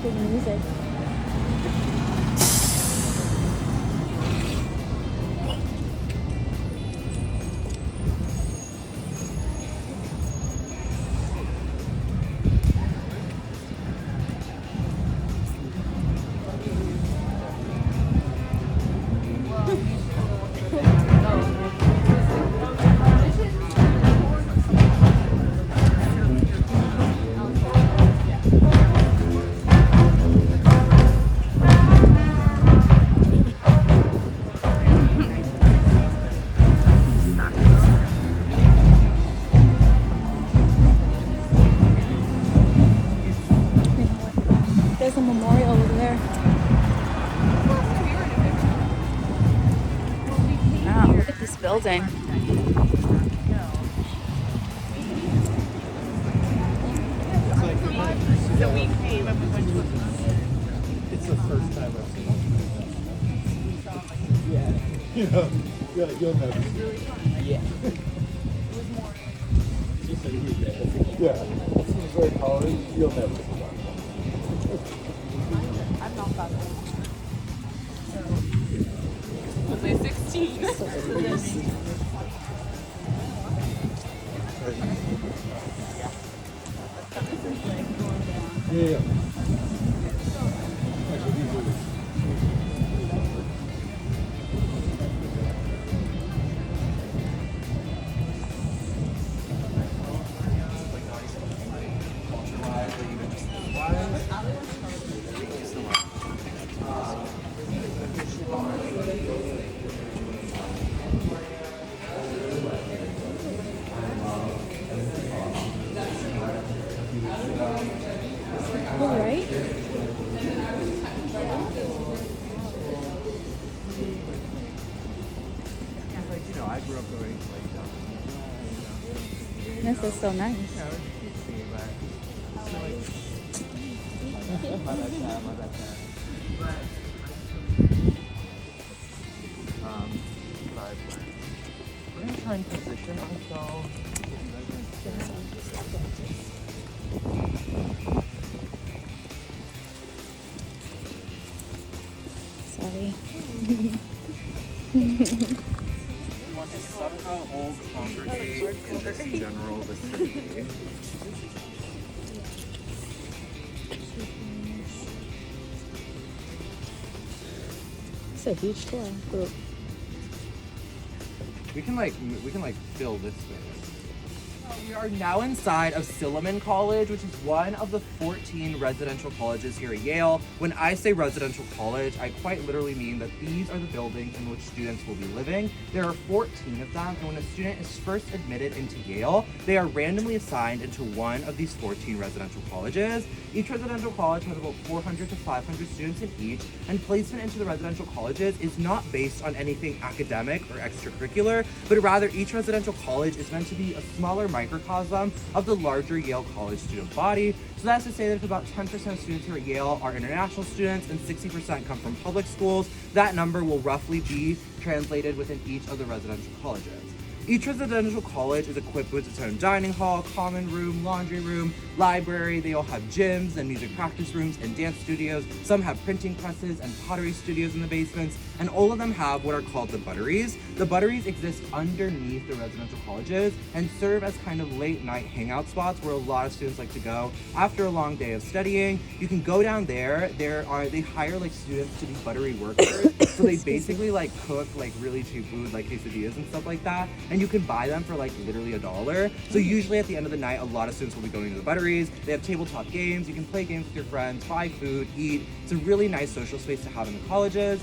good music. There's a memorial over there. Wow, look at this building. So we came and we went to it's the first time I've seen it. Yeah. You'll never see it. Yeah. Yeah. It seems like college, you'll never see that. I'm not that old. Only 16. Yeah. All right. I grew up going This is so nice. We're gonna try and position ourselves. Sorry. We want to somehow all congregate in this general vicinity. It's a huge tour group. We can fill this space. We are now inside of Silliman College, which is one of the 14 residential colleges here at Yale. When I say residential college, I quite literally mean that these are the buildings in which students will be living. There are 14 of them, and when a student is first admitted into Yale, they are randomly assigned into one of these 14 residential colleges. Each residential college has about 400 to 500 students in each, and placement into the residential colleges is not based on anything academic or extracurricular, but rather each residential college is meant to be a smaller microcosm of the larger Yale College student body. So that's to say that if about 10% of students here at Yale are international students and 60% come from public schools, that number will roughly be translated within each of the residential colleges. Each residential college is equipped with its own dining hall, common room, laundry room, library. They all have gyms and music practice rooms and dance studios. Some have printing presses and pottery studios in the basements, and all of them have what are called the butteries. The butteries exist underneath the residential colleges and serve as kind of late night hangout spots where a lot of students like to go after a long day of studying. You can go down there. They hire like students to be buttery workers. So they basically like cook like really cheap food like quesadillas and stuff like that. And you can buy them for like literally $1. So usually at the end of the night, a lot of students will be going to the butteries. They have tabletop games. You can play games with your friends, buy food, eat. It's a really nice social space to have in the colleges.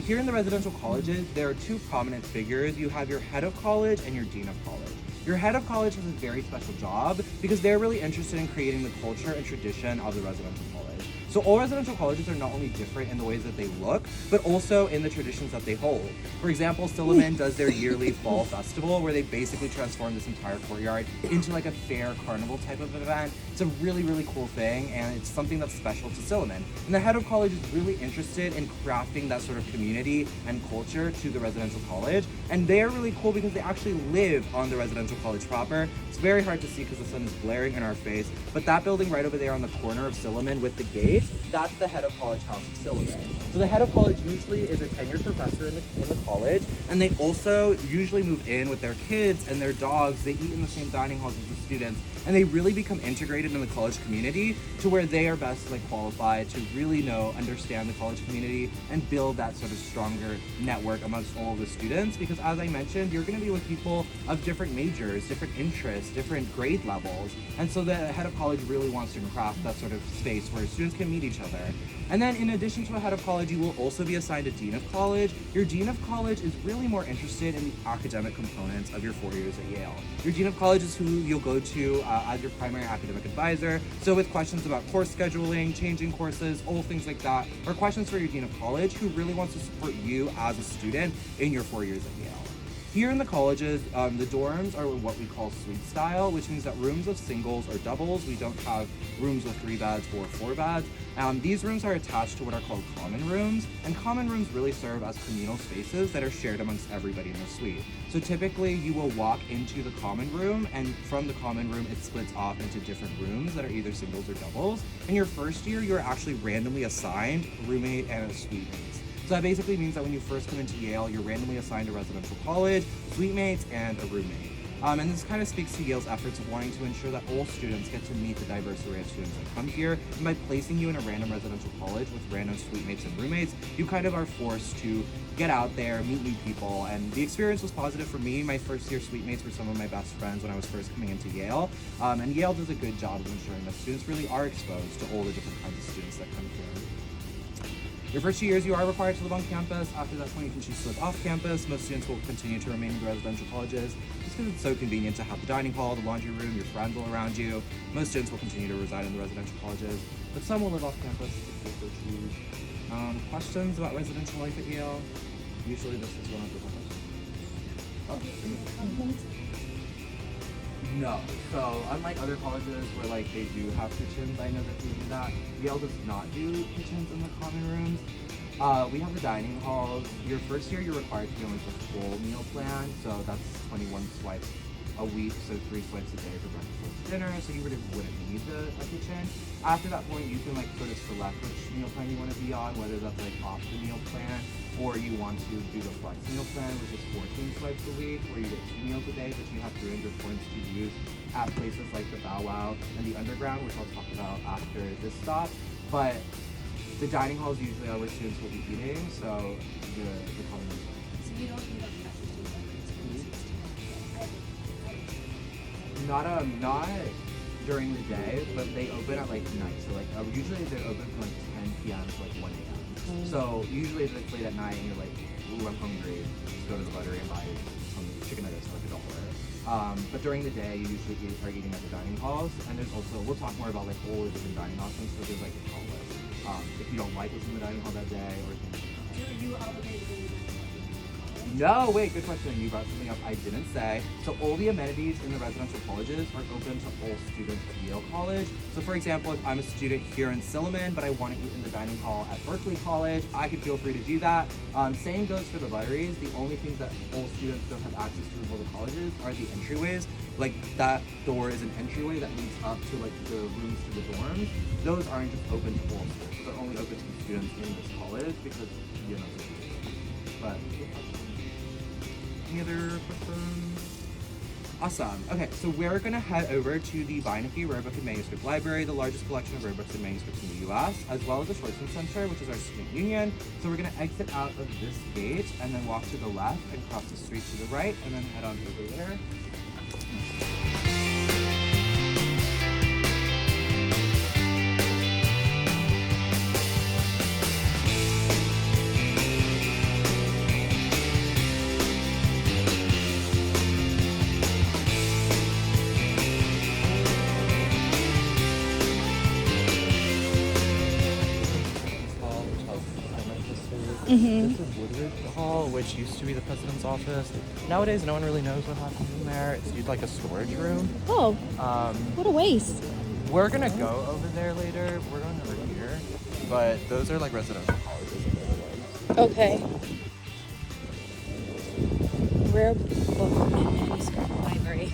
Here in the residential colleges, there are two prominent figures. You have your head of college and your dean of college. Your head of college has a very special job because they're really interested in creating the culture and tradition of the residential college. So all residential colleges are not only different in the ways that they look, but also in the traditions that they hold. For example, Silliman does their yearly fall festival where they basically transform this entire courtyard into like a fair carnival type of event. It's a really, really cool thing, and it's something that's special to Silliman. And the head of college is really interested in crafting that sort of community and culture to the residential college. And they're really cool because they actually live on the residential college proper. It's very hard to see because the sun is blaring in our face, but that building right over there on the corner of Silliman with the gate States, that's the head of college house of Silliman. So the head of college usually is a tenured professor in the college, and they also usually move in with their kids and their dogs. They eat in the same dining halls as the students, and they really become integrated in the college community to where they are best qualified to really understand the college community and build that sort of stronger network amongst all of the students. Because as I mentioned, you're going to be with people of different majors, different interests, different grade levels, and so the head of college really wants to craft that sort of space where students can meet each other. And then in addition to a head of college, you will also be assigned a dean of college. Your dean of college is really more interested in the academic components of your 4 years at Yale. Your dean of college is who you'll go to as your primary academic advisor. So with questions about course scheduling, changing courses, all things like that, or questions for your dean of college who really wants to support you as a student in your 4 years at Yale. Here in the colleges, the dorms are what we call suite style, which means that rooms of singles or doubles. We don't have rooms with 3 beds or 4 beds. These rooms are attached to what are called common rooms, and common rooms really serve as communal spaces that are shared amongst everybody in the suite. So typically you will walk into the common room, and from the common room it splits off into different rooms that are either singles or doubles. In your first year, you're actually randomly assigned a roommate and a suite mate. So that basically means that when you first come into Yale, you're randomly assigned a residential college, suite mates, and a roommate. And this kind of speaks to Yale's efforts of wanting to ensure that all students get to meet the diverse array of students that come here. And by placing you in a random residential college with random suite mates and roommates, you kind of are forced to get out there, meet new people. And the experience was positive for me. My first year suite mates were some of my best friends when I was first coming into Yale. And Yale does a good job of ensuring that students really are exposed to all the different kinds of students that come here. Your first 2 years, you are required to live on campus. After that point, you can choose to live off campus. Most students will continue to remain in the residential colleges just because it's so convenient to have the dining hall, the laundry room, your friends all around you. Most students will continue to reside in the residential colleges, but some will live off campus if they so choose. Questions about residential life at Yale? Usually this is one of the questions. No. So unlike other colleges where they do have kitchens, I know that they do that. Yale does not do kitchens in the common rooms. We have the dining halls. Your first year, you're required to go into a full meal plan. So that's 21 swipes a week, so 3 swipes a day for breakfast, lunch, dinner. So you really wouldn't need a kitchen. After that point, you can sort of select which meal plan you want to be on, whether that's off the meal plan, or you want to do the flex meal plan, which is 14 swipes a week, where you get 2 meals a day, but you have 300 points to use at places like the Bow Wow and the Underground, which I'll talk about after this stop. But the dining halls usually are where students will be eating, so the common room. So you don't need a majestic Not during the day, but they open at night. So usually they're open from 10 p.m. to 1 a.m. So usually if it's late at night and you're ooh, I'm hungry, just go to the buttery and buy some chicken nuggets or a dollar. But during the day, you usually are eating at the dining halls, and there's also, we'll talk more about all the different dining options, so there's a call list. If you don't like what's in the dining hall that day, or things like that. Do you obligate to No, wait, good question. You brought something up I didn't say. So all the amenities in the residential colleges are open to all students at Yale College. So for example, if I'm a student here in Silliman, but I want to eat in the dining hall at Berkeley College, I could feel free to do that. Same goes for the butteries. The only things that all students don't have access to in all the colleges are the entryways. That door is an entryway that leads up to the rooms to the dorms. Those aren't just open to all students. They're only open to students in this college because, but any other questions? Awesome. Okay, so we're gonna head over to the Beinecke Rare Book and Manuscript Library, the largest collection of rare books and manuscripts in the U.S., as well as the Schwarzman Center, which is our student union. So we're gonna exit out of this gate and then walk to the left and cross the street to the right, and then head on over there. This is Woodridge Hall, which used to be the president's office. Nowadays, no one really knows what happens in there. It's used like a storage room. Oh, what a waste. We're gonna go over there later. We're going over here, but those are residential colleges. Okay. Rare Book and Manuscript Library.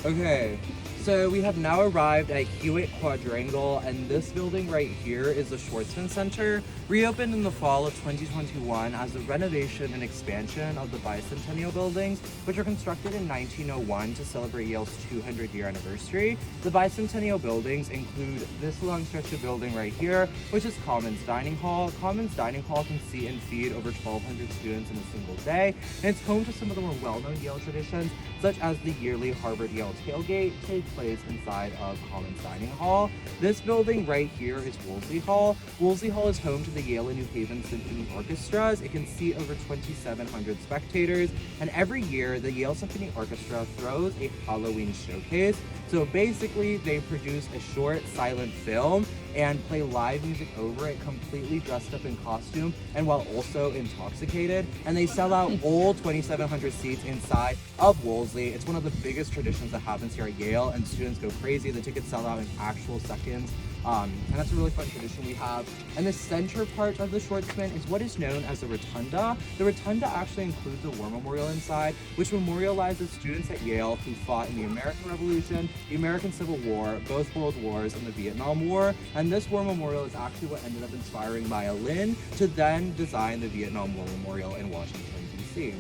Okay, so we have now arrived at Hewitt Quadrangle, and this building right here is the Schwartzman Center, reopened in the fall of 2021 as a renovation and expansion of the bicentennial buildings, which were constructed in 1901 to celebrate Yale's 200-year anniversary. The bicentennial buildings include this long stretch of building right here, which is Commons Dining Hall. Commons Dining Hall can seat and feed over 1,200 students in a single day, and it's home to some of the more well-known Yale traditions, such as the yearly Harvard-Yale tailgate take place inside of Commons Dining Hall. This building right here is Woolsey Hall. Woolsey Hall is home to the Yale and New Haven Symphony Orchestras. It can seat over 2,700 spectators, and every year the Yale Symphony Orchestra throws a Halloween showcase. So basically they produce a short silent film and play live music over it, completely dressed up in costume and while also intoxicated. And they sell out all 2,700 seats inside of Wolseley. It's one of the biggest traditions that happens here at Yale, and students go crazy. The tickets sell out in actual seconds. And that's a really fun tradition we have. And the center part of the Schwartzman is what is known as the Rotunda. The Rotunda actually includes a war memorial inside, which memorializes students at Yale who fought in the American Revolution, the American Civil War, both World Wars, and the Vietnam War. And this war memorial is actually what ended up inspiring Maya Lin to then design the Vietnam War Memorial in Washington, D.C.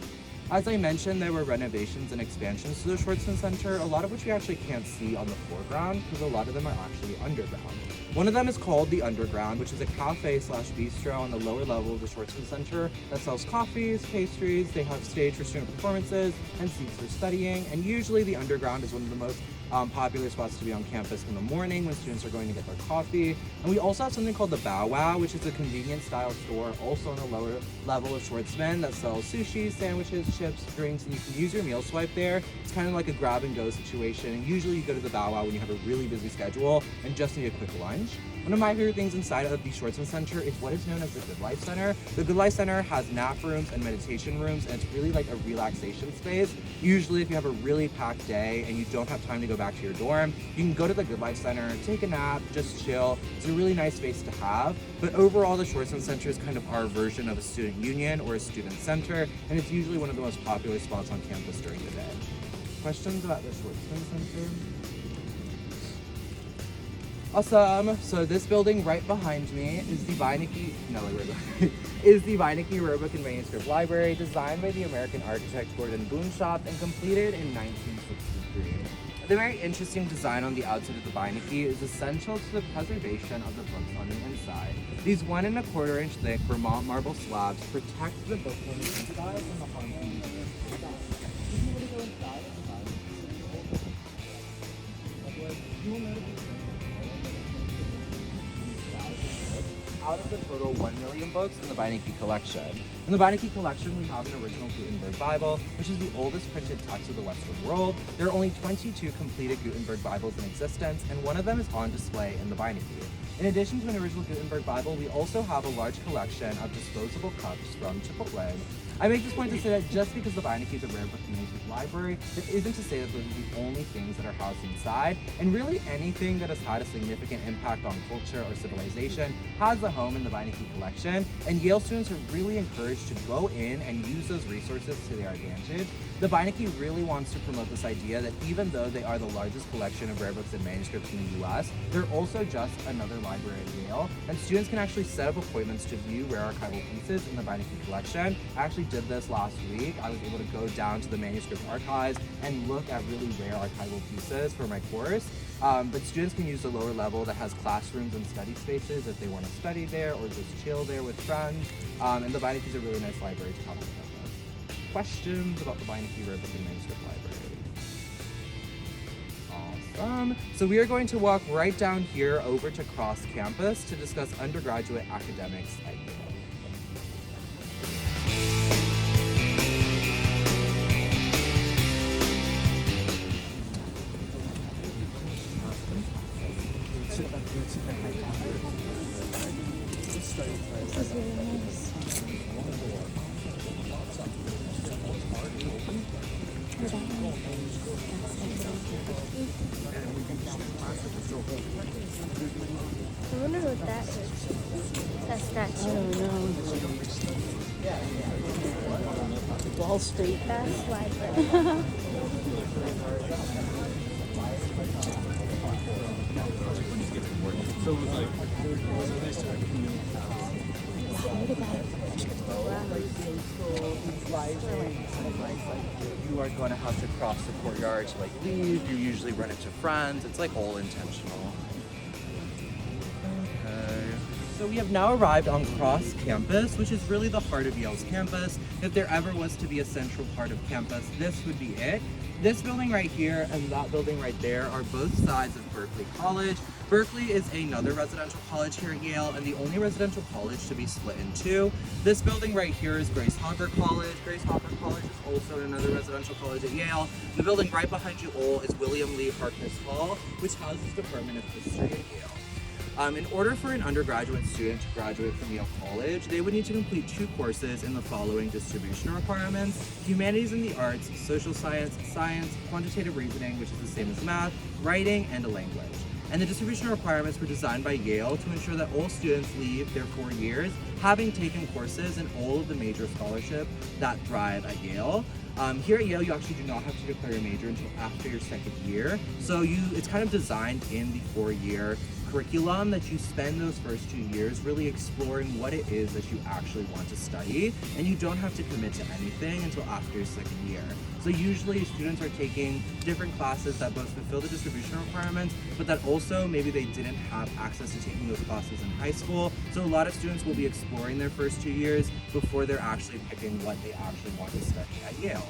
As I mentioned, there were renovations and expansions to the Schwartzman Center, a lot of which we actually can't see on the foreground because a lot of them are actually underground. One of them is called the Underground, which is a cafe/bistro on the lower level of the Schwartzman Center that sells coffees, pastries. They have stage for student performances and seats for studying. And usually the Underground is one of the most popular spots to be on campus in the morning when students are going to get their coffee. And we also have something called the Bow Wow, which is a convenience style store also on the lower level of Schwartzman that sells sushi, sandwiches, chips, drinks, and you can use your meal swipe there. It's kind of like a grab and go situation. And usually you go to the Bow Wow when you have a really busy schedule and just need a quick lunch. One of my favorite things inside of the Schwartzman Center is what is known as the Good Life Center. The Good Life Center has nap rooms and meditation rooms, and it's really like a relaxation space. Usually if you have a really packed day and you don't have time to go back to your dorm, you can go to the Good Life Center, take a nap, just chill. It's a really nice space to have. But overall, the Schwartzman Center is kind of our version of a student union or a student center, and it's usually one of the most popular spots on campus during the day. Questions about the Schwartzman Center? Awesome. So this building right behind me is the Beinecke Rare Book and Manuscript Library, designed by the American architect Gordon Boonshoft and completed in 1963. The very interesting design on the outside of the Beinecke is essential to the preservation of the books on the inside. These 1 1/4 inch thick Vermont marble slabs protect the books on the inside from the harmful use of inside. If you were to go inside of the Beinecke, you will notice out of the total 1 million books in the Beinecke collection. In the Beinecke collection, we have an original Gutenberg Bible, which is the oldest printed text of the Western world. There are only 22 completed Gutenberg Bibles in existence, and one of them is on display in the Beinecke. In addition to an original Gutenberg Bible, we also have a large collection of disposable cups from Chipotle. I make this point to say that just because the Beinecke is a rare book and manuscript library, that isn't to say that those are the only things that are housed inside, and really anything that has had a significant impact on culture or civilization has a home in the Beinecke collection, and Yale students are really encouraged to go in and use those resources to their advantage. The Beinecke really wants to promote this idea that even though they are the largest collection of rare books and manuscripts in the US, they're also just another library at Yale, and students can actually set up appointments to view rare archival pieces in the Beinecke collection. I actually did this last week. I was able to go down to the manuscript archives and look at really rare archival pieces for my course. But students can use the lower level that has classrooms and study spaces if they want to study there or just chill there with friends. And the Beinecke is a really nice library to have on campus. Questions about the Beinecke Rare Book and Manuscript Library? Awesome. So we are going to walk right down here over to Cross Campus to discuss undergraduate academics at Yale. This is really nice. I wonder what that is. That statue. I don't know. Wall Street. That's library. You are going to have to cross the courtyard to like leave. You usually run into friends. It's like all intentional. Okay. So we have now arrived on Cross Campus, which is really the heart of Yale's campus. If there ever was to be a central part of campus, this would be it. This building right here and that building right there are both sides of Berkeley College. Berkeley is another residential college here at Yale and the only residential college to be split in two. This building right here is Grace Hopper College. Grace Hopper College is also another residential college at Yale. The building right behind you all is William Lee Harkness Hall, which houses the Department of History at Yale. In order for an undergraduate student to graduate from Yale College, they would need to complete 2 courses in the following distribution requirements: humanities and the arts, social science, science, quantitative reasoning, which is the same as math, writing, and a language. And the distribution requirements were designed by Yale to ensure that all students leave their 4 years having taken courses in all of the major scholarships that thrive at Yale. Here at Yale, you actually do not have to declare a major until after your 2nd year. So it's kind of designed in the 4-year curriculum that you spend those first 2 years really exploring what it is that you actually want to study, and you don't have to commit to anything until after your 2nd year. So usually students are taking different classes that both fulfill the distribution requirements, but that also maybe they didn't have access to taking those classes in high school. So a lot of students will be exploring their first 2 years before they're actually picking what they actually want to study at Yale.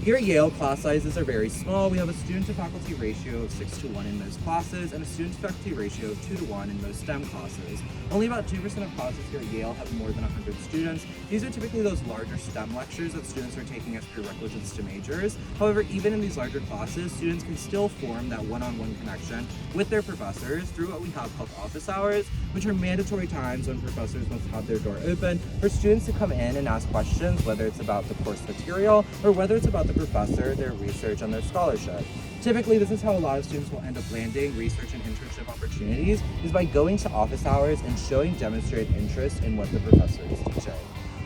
Here at Yale, class sizes are very small. We have a student-to-faculty ratio of 6:1 in most classes and a student-to-faculty ratio of 2:1 in most STEM classes. Only about 2% of classes here at Yale have more than 100 students. These are typically those larger STEM lectures that students are taking as prerequisites to majors. However, even in these larger classes, students can still form that one-on-one connection with their professors through what we have called office hours, which are mandatory times when professors must have their door open for students to come in and ask questions, whether it's about the course material or whether it's about the professor, their research, and their scholarship. Typically, this is how a lot of students will end up landing research and internship opportunities, is by going to office hours and showing demonstrated interest in what the professor is teaching.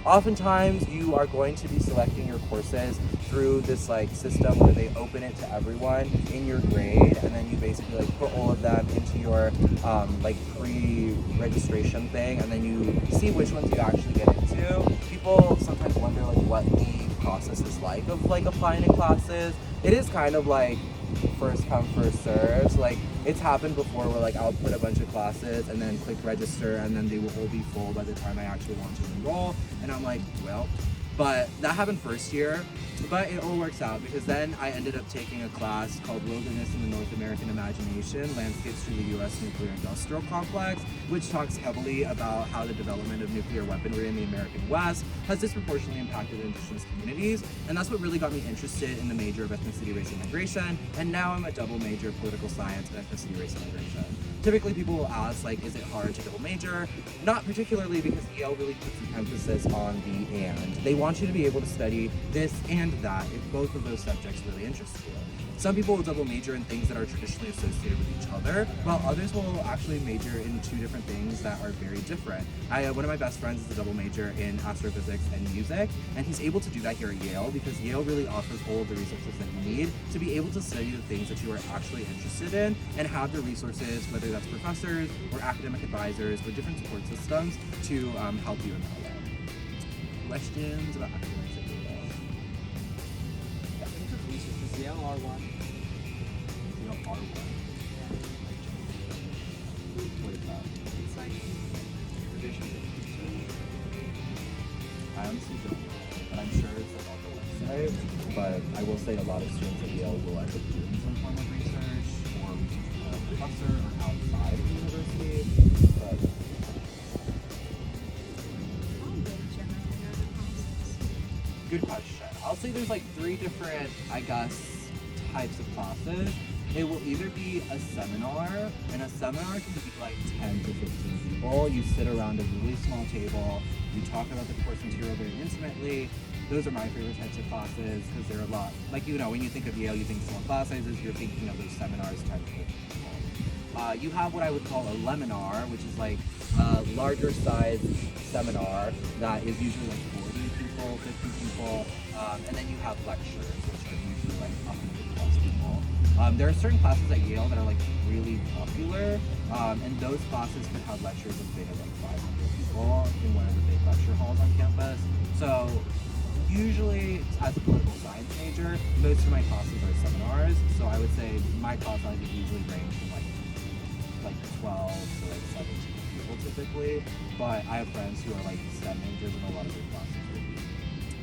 Oftentimes, you are going to be selecting your courses through this system where they open it to everyone in your grade, and then you basically put all of them into your pre-registration thing, and then you see which ones you actually get into. People sometimes wonder what the process is like of applying to classes. It is kind of first come first serves. It's happened before where I'll put a bunch of classes and then click register, and then they will all be full by the time I actually want to enroll, and I'm like, well. But that happened first year, but it all works out because then I ended up taking a class called Wilderness in the North American Imagination, Landscapes through the U.S. Nuclear Industrial Complex, which talks heavily about how the development of nuclear weaponry in the American West has disproportionately impacted indigenous communities, and that's what really got me interested in the major of ethnicity, race, and migration, and now I'm a double major of political science and ethnicity, race, and migration. Typically people will ask, is it hard to double major? Not particularly, because Yale really puts an emphasis on the and. They want you to be able to study this and that if both of those subjects really interest you. Some people will double major in things that are traditionally associated with each other, while others will actually major in 2 different things that are very different. One of my best friends is a double major in astrophysics and music, and he's able to do that here at Yale because Yale really offers all of the resources that you need to be able to study the things that you are actually interested in and have the resources, whether that's professors or academic advisors or different support systems to help you in that way. Questions about academics at Yale? Is Yale R1? Yale R1. What is that? It's tradition. I honestly don't know, but I'm sure it's on the website. But I will say a lot of students at Yale will end up doing some form of research or research with a professor or outside of the university. But good question. I'll say there's 3 different, types of classes. It will either be a seminar, and a seminar can be 10 to 15 people. You sit around a really small table, you talk about the course material very intimately. Those are my favorite types of classes because they're a lot, when you think of Yale, you think small class sizes, you're thinking of those seminars, 10 to 15 people. You have what I would call a leminar, which is a larger size seminar that is usually 40 people, 50 people, and then you have lectures, which are usually 100 plus people. There are certain classes at Yale that are like really popular, and those classes could have lectures of bigger than 500 people in one of the big lecture halls on campus. So usually, as a political science major, most of my classes are seminars. So I would say my class sizes usually range from like 12 to like 17 people typically. But I have friends who are like STEM majors, and a lot of their classes will be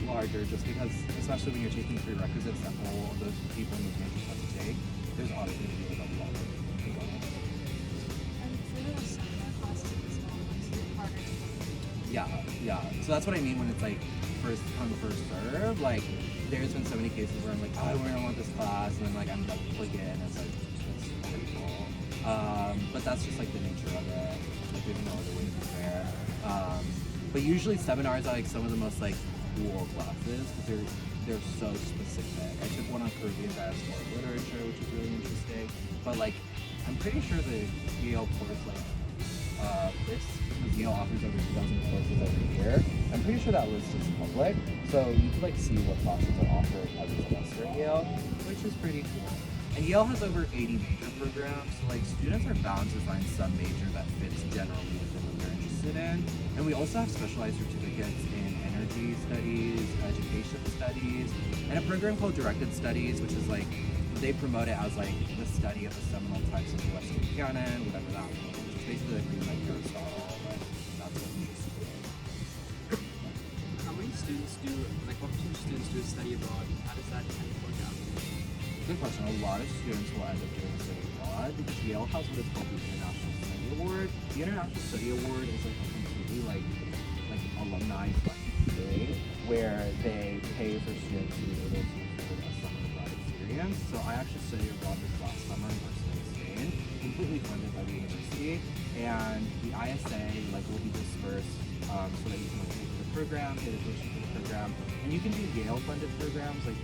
larger, just because, especially when you're taking prerequisites that all of those people in those majors have to take, there's obviously going to be like a lot of components. And for those seminar classes as well, it's harder to Yeah. So that's what I mean when it's like first come, first serve. Like, there's been so many cases where I'm like, oh, I don't want this class, and then like I'm like plug in, and it's like it's pretty cool. But that's just like the nature of it. Like, there's no other way to prepare. But usually seminars are like some of the most like cool classes because they're so specific. I took one on Caribbean diasporic literature, which is really interesting. But like, I'm pretty sure the Yale course like list, because Yale offers over 2,000 courses every year. I'm pretty sure that list is public, so you can like see what classes are offered every semester at Yale, which is pretty cool. And Yale has over 80 major programs, so like students are bound to find some major that fits generally within what they're interested in. And we also have specialized certificates in energy studies, education studies, and a program called directed studies, which is like, they promote it as like the study of the seminal types of the Western canon, whatever that means. It's basically like reading like Aristotle, but that's what interests me. How many students do, like what percentage of students do a study abroad? How does that kind of work out? Good question. A lot of students will end up doing a study abroad because Yale has what is called the International Study Award. The International Study Award is like a completely like alumni funded thing where they pay for students to be able to afford a summer abroad experience. So I actually studied abroad this last summer in Barcelona, Spain, completely funded by the university, and the ISA like will be dispersed so that you can like pay for the program, pay the tuition for the program, and you can do Yale funded programs. Like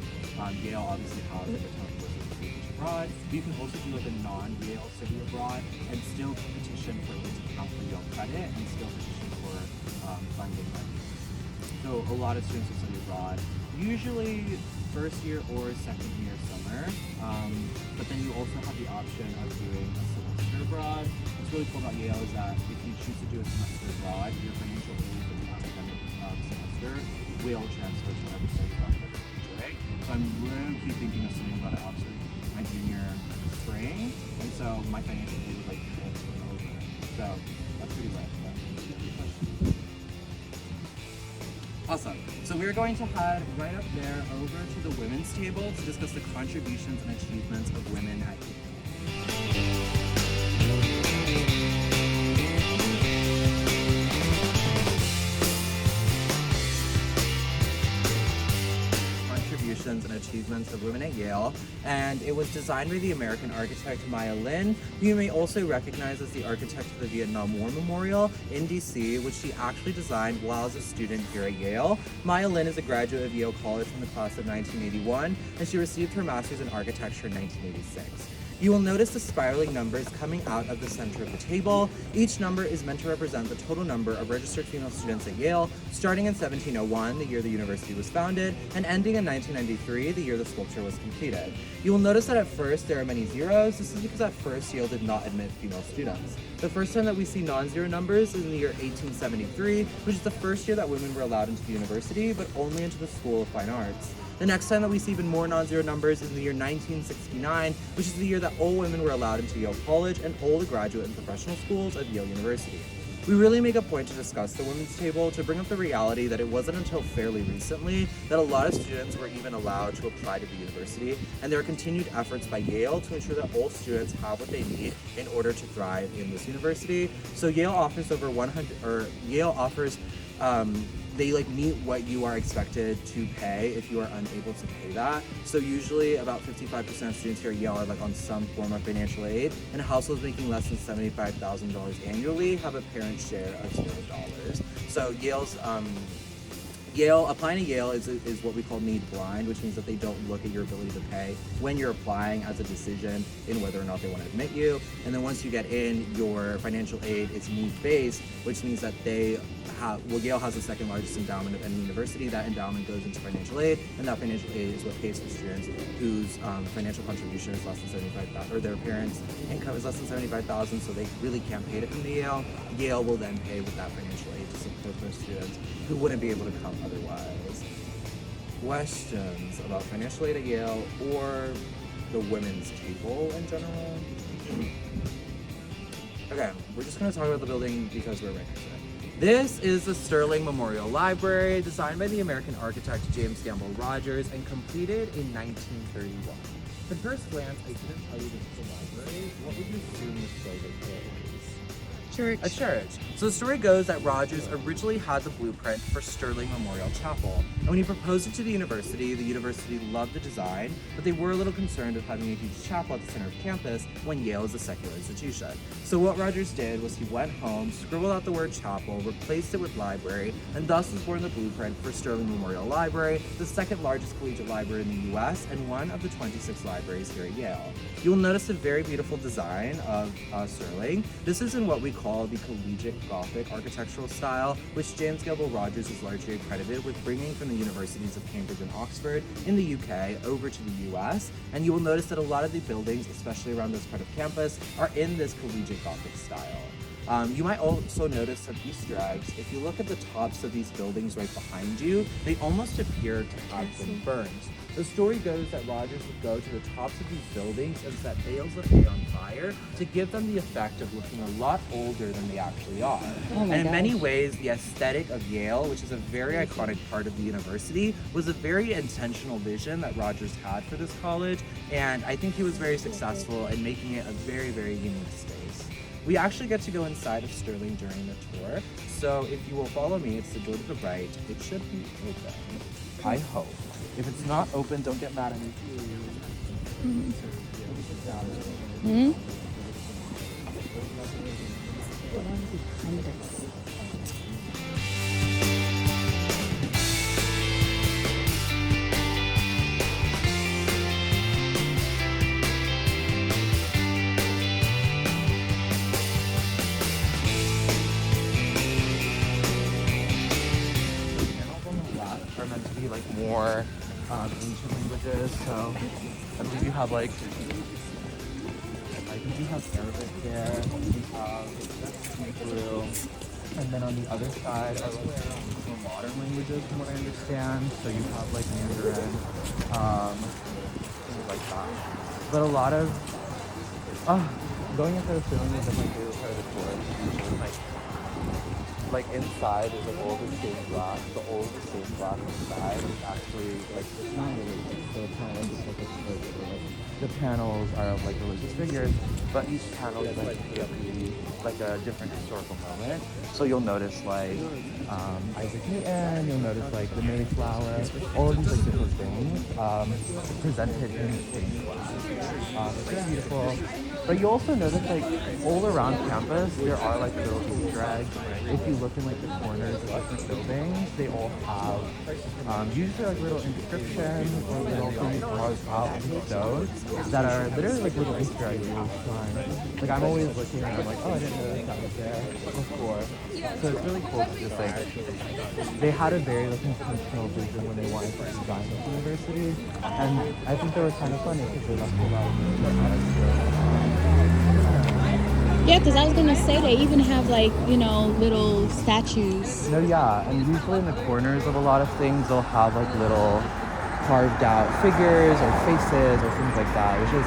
Yale obviously has like a ton of courses for teach abroad, but you can also do like a non-Yale study abroad and still petition for it to count for Yale credit and still petition for funding money. So a lot of students will study abroad, usually first year or second year summer, but then you also have the option of doing a semester abroad. What's really cool about Yale is that if you choose to do a semester abroad, your financial aid for the academic semester will transfer to whatever study abroad that you're doing. So I'm really thinking of studying abroad at Oxford my junior spring, and so my financial aid would like transfer over. So that's pretty rad. Awesome. So we're going to head right up there over to the women's table to discuss the contributions and achievements of women at Yale. Contributions and achievements of women at Yale, and it was designed by the American architect Maya Lin, who you may also recognize as the architect of the Vietnam War Memorial in DC, which she actually designed while as a student here at Yale. Maya Lin is a graduate of Yale College from the class of 1981, and she received her master's in architecture in 1986. You will notice the spiraling numbers coming out of the center of the table. Each number is meant to represent the total number of registered female students at Yale, starting in 1701, the year the university was founded, and ending in 1993, the year the sculpture was completed. You will notice that at first there are many zeros. This is because at first Yale did not admit female students. The first time that we see non-zero numbers is in the year 1873, which is the first year that women were allowed into the university, but only into the School of Fine Arts. The next time that we see even more non-zero numbers is in the year 1969, which is the year that all women were allowed into Yale College and all the graduate and professional schools of Yale University. We really make a point to discuss the women's table to bring up the reality that it wasn't until fairly recently that a lot of students were even allowed to apply to the university, and there are continued efforts by Yale to ensure that all students have what they need in order to thrive in this university. So Yale offers they like meet what you are expected to pay if you are unable to pay that. So usually about 55% of students here at Yale are like on some form of financial aid, and households making less than $75,000 annually have a parent share of $0. So Yale, applying to Yale is what we call need blind, which means that they don't look at your ability to pay when you're applying as a decision in whether or not they want to admit you. And then once you get in, your financial aid is need based, which means that Yale has the second largest endowment of any university. That endowment goes into financial aid, and that financial aid is what pays for students whose financial contribution is less than $75,000, or their parents' income is less than $75,000, so they really can't pay to come to Yale. Yale will then pay with that financial aid to support those students who wouldn't be able to come otherwise. Questions about financial aid at Yale or the women's table in general? Okay, we're just going to talk about the building because we're right next to it. This is the Sterling Memorial Library, designed by the American architect James Gamble Rogers and completed in 1931. At first glance, I didn't tell you this is a library. What would you assume this building is? Church. A church. So the story goes that Rogers originally had the blueprint for Sterling Memorial Chapel. And when he proposed it to the university loved the design, but they were a little concerned of having a huge chapel at the center of campus when Yale is a secular institution. So what Rogers did was he went home, scribbled out the word chapel, replaced it with library, and thus was born the blueprint for Sterling Memorial Library, the second largest collegiate library in the US and one of the 26 libraries here at Yale. You'll notice a very beautiful design of Sterling. This is in what we call the collegiate gothic architectural style, which James Gamble Rogers is largely accredited with bringing from the universities of Cambridge and Oxford in the UK over to the US. And you will notice that a lot of the buildings, especially around this part of campus, are in this collegiate gothic style. You might also notice some Easter eggs. If you look at the tops of these buildings right behind you, they almost appear to have been burned. The story goes that Rogers would go to the tops of these buildings and set bales of hay on fire to give them the effect of looking a lot older than they actually are. And in many ways, the aesthetic of Yale, which is a very iconic part of the university, was a very intentional vision that Rogers had for this college, and I think he was very successful in making it a very, very unique space. We actually get to go inside of Sterling during the tour, so if you will follow me, it's the door to the right. It should be open, I hope. If it's not open, don't get mad at me. Are meant to be like more ancient languages, so I believe you have like you have Arabic there, you have Hebrew, and then on the other side are like more modern languages from what I understand, so you have like Mandarin, things like that. But a lot of going into the film is my favorite part of the tour. Like inside is like all the stained glass. The old stained glass inside is actually like it's not religious, so it's kind of just like a church where like the panels are of like religious figures, but each panel is like a different historical moment. So you'll notice like Isaac Newton, you'll notice like the Mayflower, all of these like different things presented in stained glass. It's very beautiful. But you also notice like all around campus there are like little Easter eggs. If you look in like the corners of different buildings, they all have usually like little inscriptions or little things carved out in stone that are literally like little Easter eggs all the time. Like I'm always looking and I'm like, oh, I didn't know that was there before. So it's really cool to just like they had a very like intentional vision when they wanted to design this university, and I think they were kind of funny because they left a lot of products. Yeah, because I was going to say they even have like, you know, little statues. No, yeah, and usually in the corners of a lot of things, they'll have like little carved out figures or faces or things like that, which is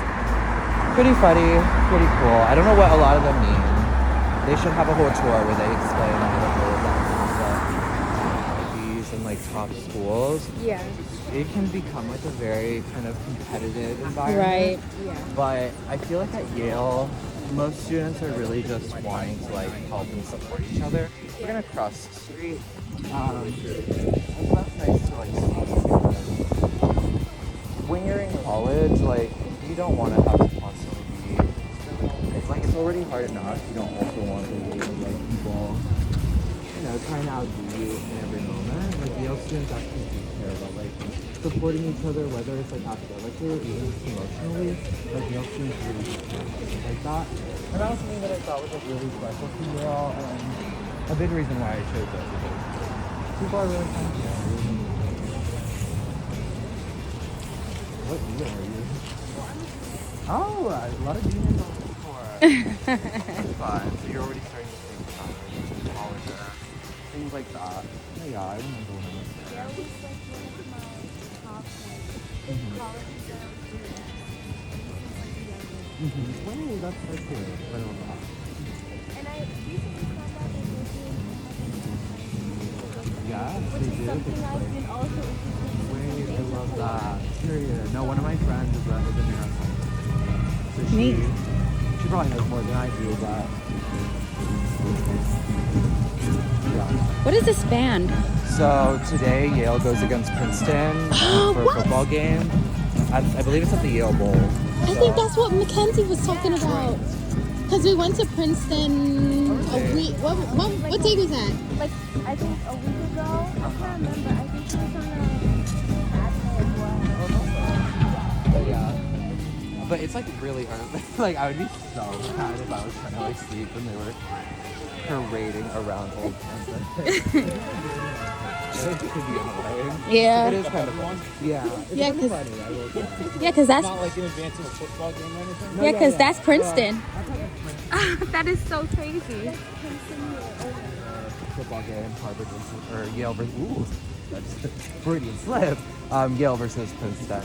pretty funny, pretty cool. I don't know what a lot of them mean. They should have a whole tour where they explain these and like top schools. Yeah. It can become like a very kind of competitive environment. Right. Yeah. But I feel like at Yale, most students are really just wanting to like help and support each other. We're gonna cross the street. It's not nice to like see. When you're in college, like you don't want to have to constantly be. It's like it's already hard enough. You don't also want to be with like people, you trying to outdo you in every moment. Like Yale students actually do care about like supporting each other, whether it's like academically or even just emotionally. Like Yale students really do care about things like that. And that was something that I thought was like really special to Yale, and a big reason why I chose it. People are really kind to you. What year are you? Oh, a lot of juniors on before. That's fine. So you're already starting to think about like college or things like that. Yeah, I remember when I was there. That was like one of my top like colleges that I was doing since like a young age. Wait, that's so cool. I don't know. And I recently found out that they're doing Yeah, which they is do. something I've been also interested in. Wait, I love that. Period. No, one of my friends is a marathon. So Neat. She probably knows more than I do, but yeah. What is this band? So today Yale goes against Princeton for a football game. I believe it's at the Yale Bowl. I think that's what Mackenzie was talking about. Because we went to Princeton a week. What day was that? Like I think a week ago. I can't remember. I think she was on a But yeah. But it's like really early. Like I would be so mad if I was trying to like sleep when they were parading around Old Campus. It could be annoying. Yeah. It is kind of fun. Yeah. It's Yeah, pretty 'cause- funny, I will say. Yeah, because that's Not like in advance of a football game or anything? No, yeah, because yeah. that's Princeton. That is so crazy. Football game, Harvard versus, or Yale versus, ooh, that's Freudian slip. Yale versus Princeton.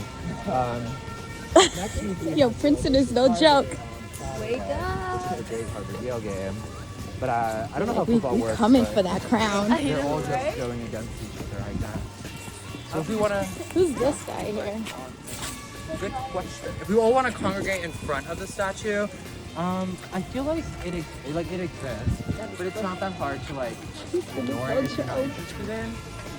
Next week, Yo, Princeton is no joke. Wake up. it's a great Harvard Yale game. But I don't know how We football works. coming but for that crown. They're all just going against each other, I guess. So if we want to, Who's this guy here? good question. If we all want to congregate in front of the statue, I feel like it exists, but it's not that hard to like ignore it if you're not interested in.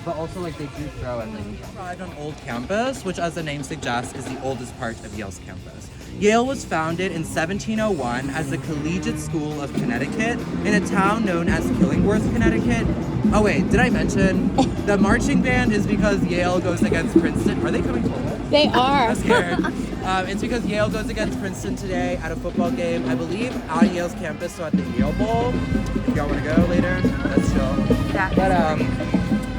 But also like they do throw it. Like we arrived on Old Campus, which as the name suggests is the oldest part of Yale's campus. Yale was founded in 1701 as the Collegiate School of Connecticut in a town known as Killingworth, Connecticut. Oh wait, did I mention the marching band is because Yale goes against Princeton? Are they coming forward? They are. I'm scared. It's because Yale goes against Princeton today at a football game, I believe, on Yale's campus, so at the Yale Bowl. If y'all want to go later, that's chill. Yeah. But,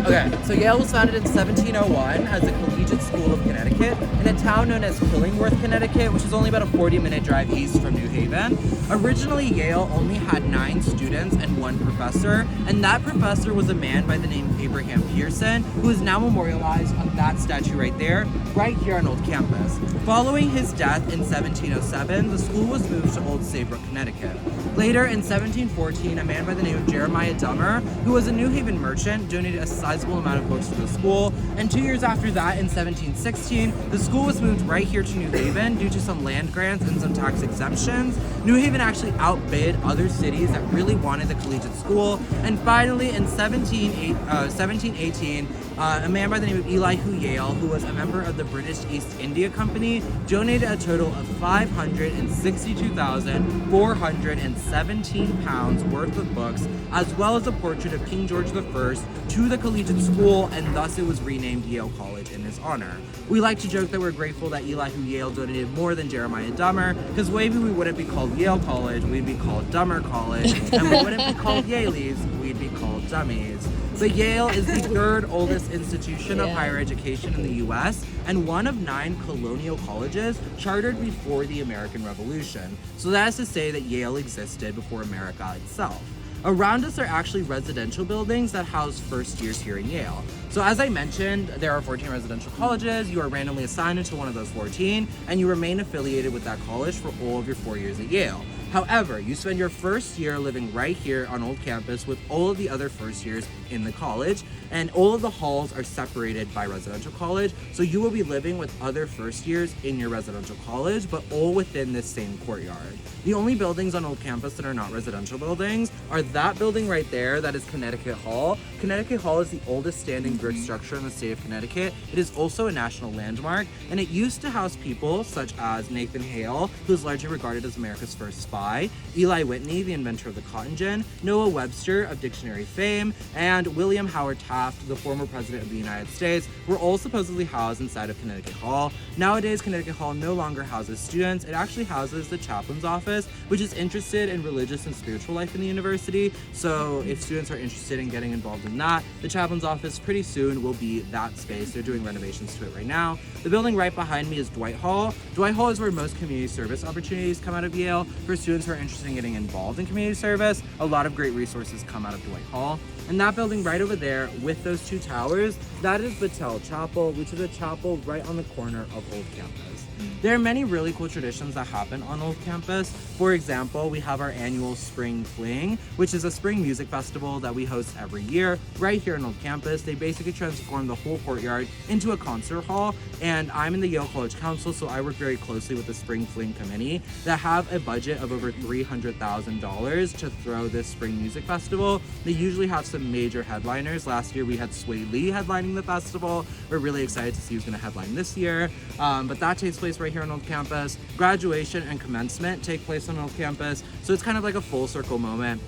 okay, so Yale was founded in 1701 as the Collegiate School of Connecticut in a town known as Killingworth, Connecticut, which is only about a 40-minute drive east from New Haven. Originally, Yale only had 9 students and 1 professor, and that professor was a man by the name of Abraham Pearson, who is now memorialized on that statue right there, right here on Old Campus. Following his death in 1707, the school was moved to Old Saybrook, Connecticut. Later, in 1714, a man by the name of Jeremiah Dummer, who was a New Haven merchant, donated a sizable amount of books to the school, and 2 years after that, in 1716, the school was moved right here to New Haven due to some land grants and some tax exemptions. New Haven actually outbid other cities that really wanted the collegiate school, and finally, in 1718, a man by the name of Eli Yale, who was a member of the British East India Company, donated a total of 562,417 pounds worth of books, as well as a portrait of King George I to the collegiate school, and thus it was renamed Yale College in his honor. We like to joke that we're grateful that Eli Yale donated more than Jeremiah Dummer, because maybe we wouldn't be called Yale College, we'd be called Dummer College, and we wouldn't be called Yaleys, we'd be called Dummies. But Yale is the 3rd oldest institution of higher education in the U.S. and one of 9 colonial colleges chartered before the American Revolution. So that is to say that Yale existed before America itself. Around us are actually residential buildings that house first years here in Yale. So as I mentioned, there are 14 residential colleges. You are randomly assigned to one of those 14, and you remain affiliated with that college for all of your 4 years at Yale. However, you spend your first year living right here on Old Campus with all of the other first years in the college, and all of the halls are separated by residential college, so you will be living with other first years in your residential college, but all within this same courtyard. The only buildings on Old Campus that are not residential buildings are that building right there, that is Connecticut Hall. Connecticut Hall is the oldest standing brick structure in the state of Connecticut. It is also a national landmark, and it used to house people such as Nathan Hale, who is largely regarded as America's first spy Phi, Eli Whitney, the inventor of the cotton gin, Noah Webster of dictionary fame, and William Howard Taft, the former president of the United States, were all supposedly housed inside of Connecticut Hall. Nowadays, Connecticut Hall no longer houses students. It actually houses the chaplain's office, which is interested in religious and spiritual life in the university. So if students are interested in getting involved in that, the chaplain's office pretty soon will be that space. They're doing renovations to it right now. The building right behind me is Dwight Hall. Dwight Hall is where most community service opportunities come out of Yale. For students who are interested in getting involved in community service, a lot of great resources come out of Dwight Hall. And that building right over there with those two towers, that is Battelle Chapel, which is a chapel right on the corner of Old Campus. There are many really cool traditions that happen on Old Campus. For example, we have our annual Spring Fling, which is a spring music festival that we host every year right here on Old Campus. They basically transform the whole courtyard into a concert hall, and I'm in the Yale College Council, so I work very closely with the Spring Fling committee that have a budget of over $300,000 to throw this spring music festival. They usually have some major headliners. Last year we had Sway Lee headlining the festival. We're really excited to see who's going to headline this year, but that takes place right here on Old Campus. Graduation and commencement take place on Old Campus, so it's kind of like a full circle moment.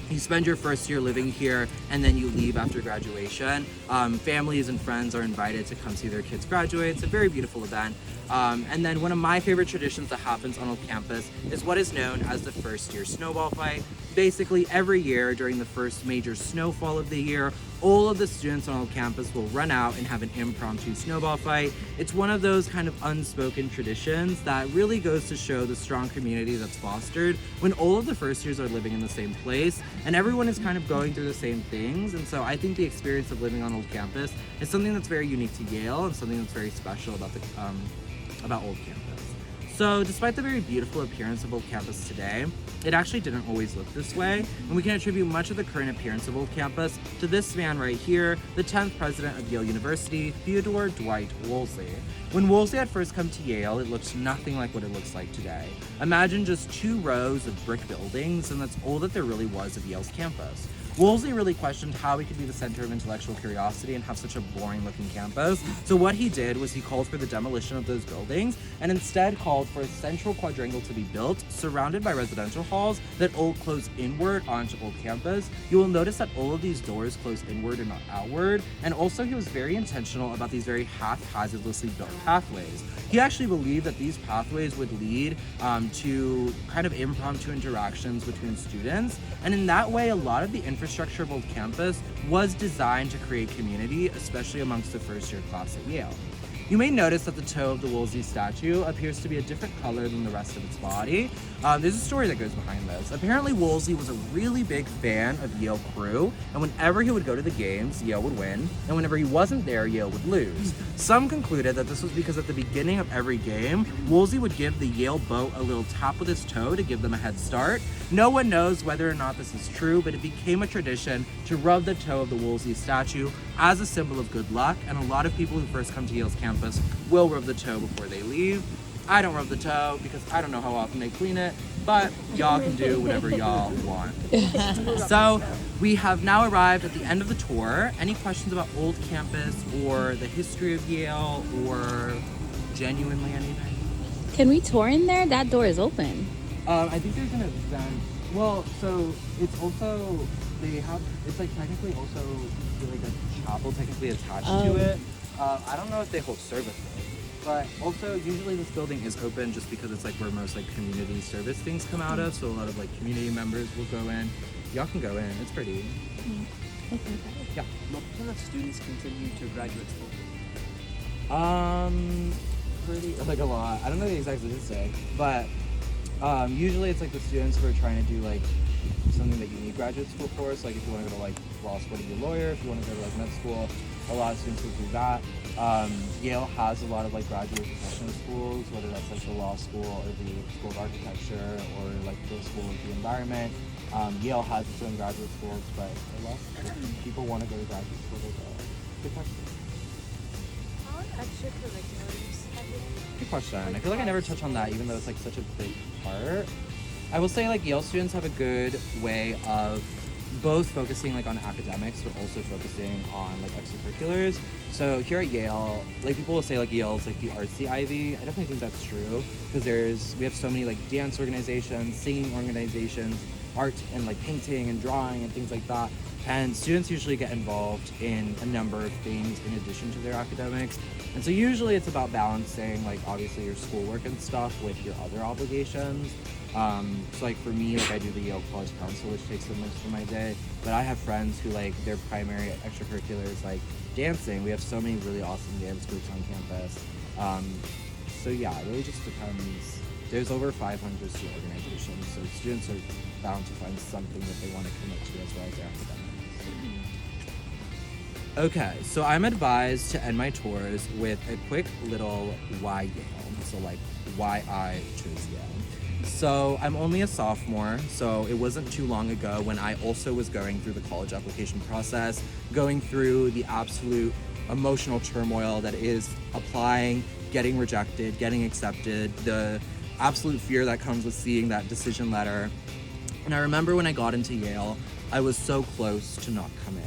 You spend your first year living here and then you leave after graduation. Families and friends are invited to come see their kids graduate. It's a very beautiful event. And then one of my favorite traditions that happens on Old Campus is what is known as the first year snowball fight. Basically every year during the first major snowfall of the year, all of the students on Old Campus will run out and have an impromptu snowball fight. It's one of those kind of unspoken traditions that really goes to show the strong community that's fostered when all of the first years are living in the same place and everyone is kind of going through the same things. And so I think the experience of living on Old Campus is something that's very unique to Yale and something that's very special about Old Campus. So despite the very beautiful appearance of Old Campus today, it actually didn't always look this way, and we can attribute much of the current appearance of Old Campus to this man right here, the 10th president of Yale University, Theodore Dwight Woolsey. When Woolsey had first come to Yale, it looked nothing like what it looks like today. Imagine just 2 rows of brick buildings, and that's all that there really was of Yale's campus. Woolsey really questioned how he could be the center of intellectual curiosity and have such a boring looking campus. So what he did was he called for the demolition of those buildings and instead called for a central quadrangle to be built, surrounded by residential halls that all close inward onto Old Campus. You will notice that all of these doors close inward and not outward. And also he was very intentional about these very haphazardly built pathways. He actually believed that these pathways would lead to kind of impromptu interactions between students. And in that way, a lot of the infrastructure of Old Campus was designed to create community, especially amongst the first year class at Yale. You may notice that the toe of the Woolsey statue appears to be a different color than the rest of its body. There's a story that goes behind this. Apparently Woolsey was a really big fan of Yale crew, and whenever he would go to the games, Yale would win, and whenever he wasn't there, Yale would lose. Some concluded that this was because at the beginning of every game, Woolsey would give the Yale boat a little tap with his toe to give them a head start. No one knows whether or not this is true, but it became a tradition to rub the toe of the Woolsey statue as a symbol of good luck, and a lot of people who first come to Yale's campus will rub the toe before they leave. I don't rub the toe because I don't know how often they clean it, but y'all can do whatever y'all want. So we have now arrived at the end of the tour. Any questions about Old Campus or the history of Yale or genuinely anything? Can we tour in there? That door is open. I think there's an event. Well, so it's also, it's like technically also like a chapel technically attached to it. I don't know if they hold services, but also usually this building is open just because it's like where most like community service things come out of. So a lot of like community members will go in. Y'all can go in. It's pretty. Yeah. What percent of students continue to graduate school? Pretty like a lot. I don't know the exact statistic, but usually it's like the students who are trying to do like something that you need graduate school for. So like if you want to go to like law school to be a lawyer, if you want to go to like med school, a lot of students will do that. Yale has a lot of like graduate professional schools, whether that's like the law school or the school of architecture or like the school of the environment. Yale has its own graduate schools, but a lot of people want to go to graduate school to go. Good question. How are extracurriculars? Good question. I feel like I never touch on that, even though it's like such a big part. I will say like Yale students have a good way of both focusing like on academics, but also focusing on like extracurriculars. So here at Yale, like people will say like Yale's like the artsy Ivy. I definitely think that's true because we have so many like dance organizations, singing organizations, art and like painting and drawing and things like that. And students usually get involved in a number of things in addition to their academics. And so usually it's about balancing like obviously your schoolwork and stuff with your other obligations. So like for me, like I do the Yale College Council, which takes up most of my day. But I have friends who like their primary extracurricular is like dancing. We have so many really awesome dance groups on campus. So yeah, it really just depends. There's over 500 student organizations, so students are bound to find something that they want to commit to as well as their academics. Okay, so I'm advised to end my tours with a quick little why Yale. So like why I chose Yale. So I'm only a sophomore, so it wasn't too long ago when I also was going through the college application process, going through the absolute emotional turmoil that is applying, getting rejected, getting accepted, the absolute fear that comes with seeing that decision letter. And I remember when I got into Yale, I was so close to not coming.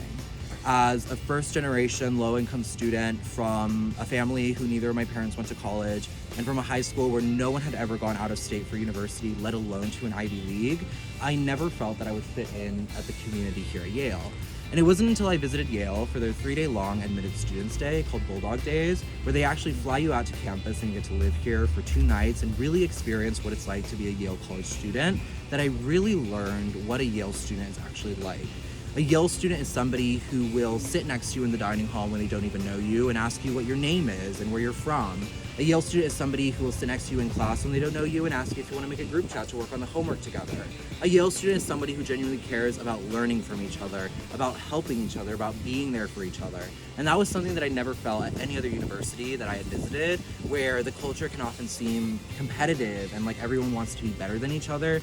As a first-generation low-income student from a family who neither of my parents went to college, and from a high school where no one had ever gone out of state for university, let alone to an Ivy League, I never felt that I would fit in at the community here at Yale. And it wasn't until I visited Yale for their 3-day-long admitted students day called Bulldog Days, where they actually fly you out to campus and you get to live here for 2 nights and really experience what it's like to be a Yale College student, that I really learned what a Yale student is actually like. A Yale student is somebody who will sit next to you in the dining hall when they don't even know you and ask you what your name is and where you're from. A Yale student is somebody who will sit next to you in class when they don't know you and ask you if you want to make a group chat to work on the homework together. A Yale student is somebody who genuinely cares about learning from each other, about helping each other, about being there for each other. And that was something that I never felt at any other university that I had visited, where the culture can often seem competitive and like everyone wants to be better than each other.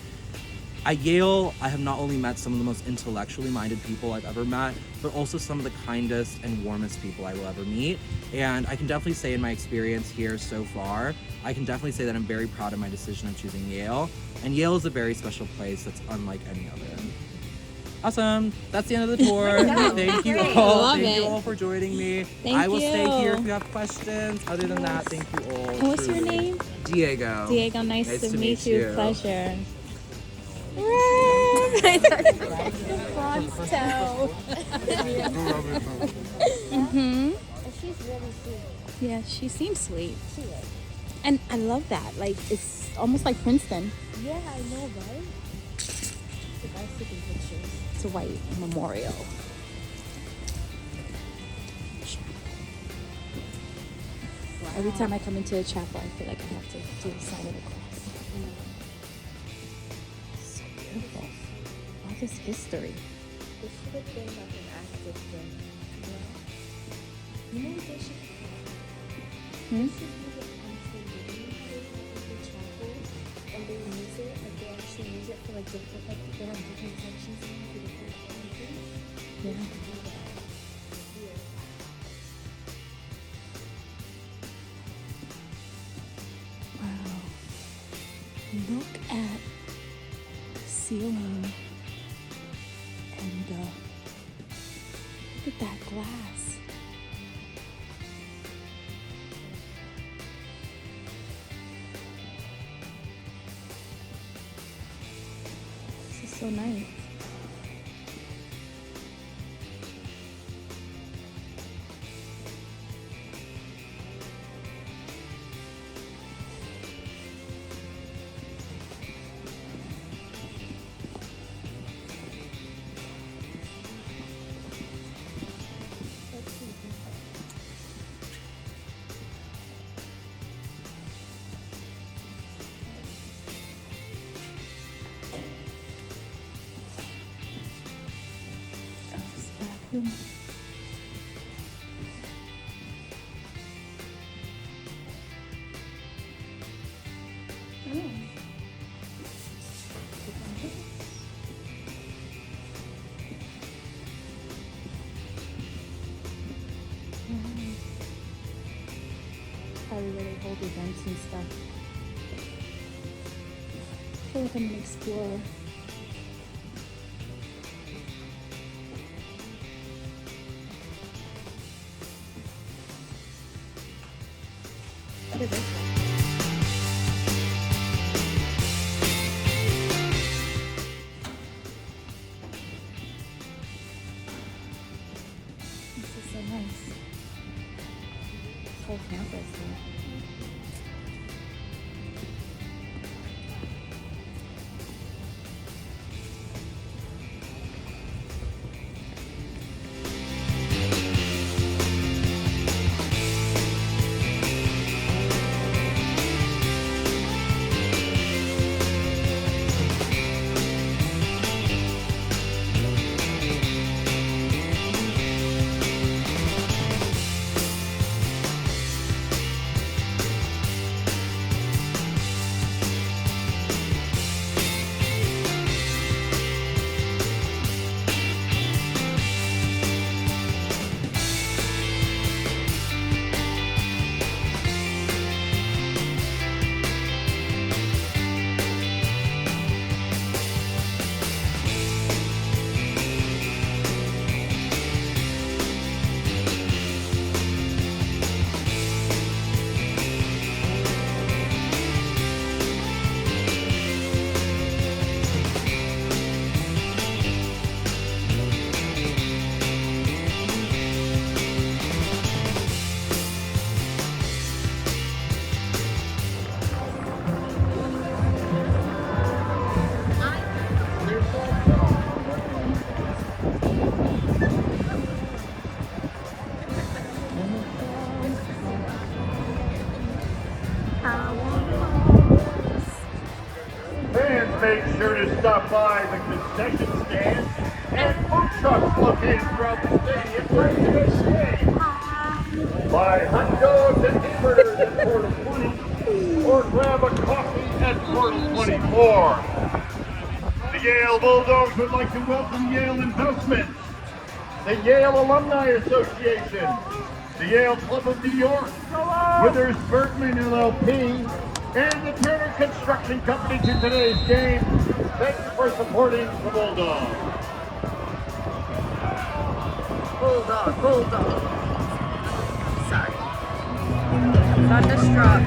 At Yale, I have not only met some of the most intellectually minded people I've ever met, but also some of the kindest and warmest people I will ever meet. And I can definitely say in my experience here so far, I can definitely say that I'm very proud of my decision of choosing Yale. And Yale is a very special place that's unlike any other. Awesome, that's the end of the tour. Thank you all. Love Thank you it. all for joining me. Thank I will stay you. here if you have questions. Other than that, thank you all. And what's your truly. name? Diego. Diego, nice to meet you. Pleasure. Mhm. She's really sweet. Yeah, she seems sweet. She is. And I love that. Like, it's almost like Princeton. Yeah, I know, right? The guy's taking pictures. It's a white memorial. Every time I come into a chapel, I feel like I have to do the sign of the cross. So beautiful. All this history. This should have been like an active thing. You know what they should Hmm? They should use it actually the chapel, and they use it, like they actually use it for like different, like they have different sections in it for different countries. Yeah. Do that. Here. Wow. Look at the ceiling and look at that glass. This is so nice. Oh, this bathroom. Probably where they hold events and stuff. I feel like I'm an explorer. make sure to stop by the concession stands and food trucks located throughout the stadium for today's game. Buy hot dogs and hamburgers at Portal 20 or grab a coffee at Portal 24. The Yale Bulldogs would like to welcome Yale Investments, the Yale Alumni Association, the Yale Club of New York, Withers Bergman LLP, and the Turner Construction Company to today's game. Thanks for supporting the Bulldogs. Bulldog. Sorry. Thunderstruck.